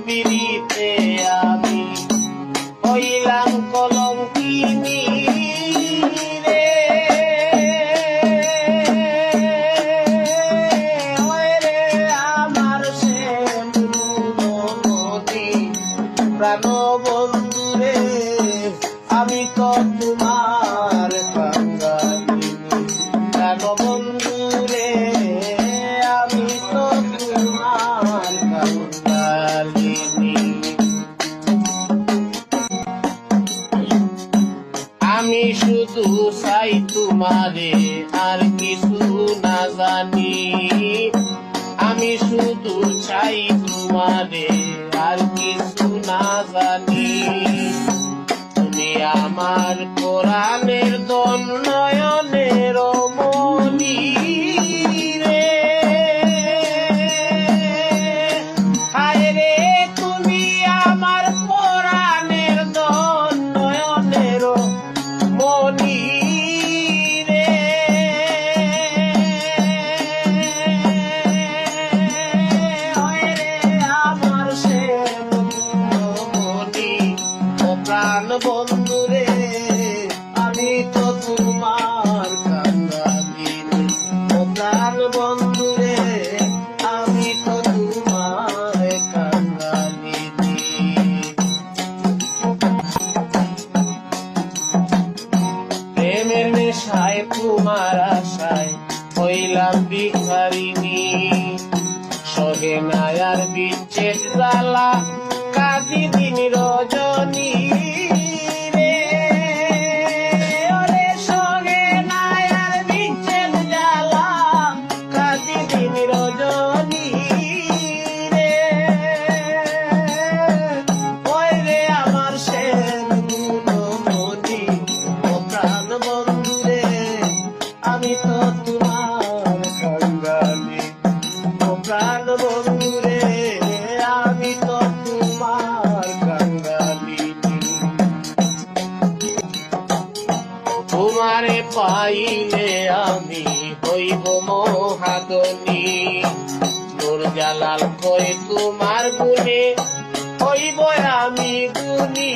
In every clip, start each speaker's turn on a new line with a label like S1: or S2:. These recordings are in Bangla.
S1: পিড়িতে আমি হইলাম কলঙ্কিনী রে। ওরে আমার সে নদী প্রাণ বন্ধু রে, আমি তো তোমার কাঙ্গালিনী। প্রাণ বন্ধু রে, আমি তো তোমার কাঙ্গালিনী। আমি শুধু চাই তোমারে, আর কিছু না জানি। আমি শুধু চাই তোমারে, আর কিছু না জানি। তুমি আমার কোরআনের ধন নয়নের মনি রে। হায় রে তুমি আমার কোরআনের ধন নয়নের মনি রে। হায় রে আমার সে মনি ও প্রাণ বন্ধু রে, আমি তো তোমার কাঙ্গালিনী। ও প্রাণ বন্ধু রে, আমি তো তোমার কাঙ্গালিনী। প্রেমের নেশায় তোমার আশায় হইলাম ভিখারিনী। সহে নায়ার বিচ্ছেদ জ্বালা, কাঁদি দিন রজনী রে। ওরে সহে নায়ার বিচ্ছেদ জ্বালা, কাঁদি দিন রজনী রে। ওই রে আমার সে মনি ও প্রাণ বন্ধু রে, আমি তো তোমার কাঙ্গালিনী। ও প্রাণ বন্ধু রে, আমি তো তোমার কাঙ্গালিনী। তোমারে পাইলে আমি হইব মহাদনী। নূর জালাল কই তোমার গুণে, হইব আমি গুণী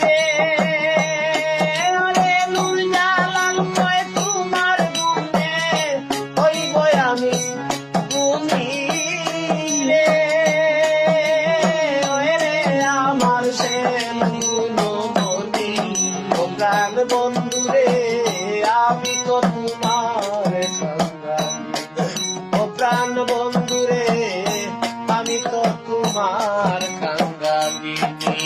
S1: রে। ওরে নূর জালাল কই তোমার গুণে, হইব আমি গুণী রে। ওরে আমার সে মনি ও প্রাণ বন্ধু রে, আমি তো তোমার কাঙ্গালিনী। ও প্রাণ বন্ধু রে, আমি তো তোমার কাঙ্গালিনী।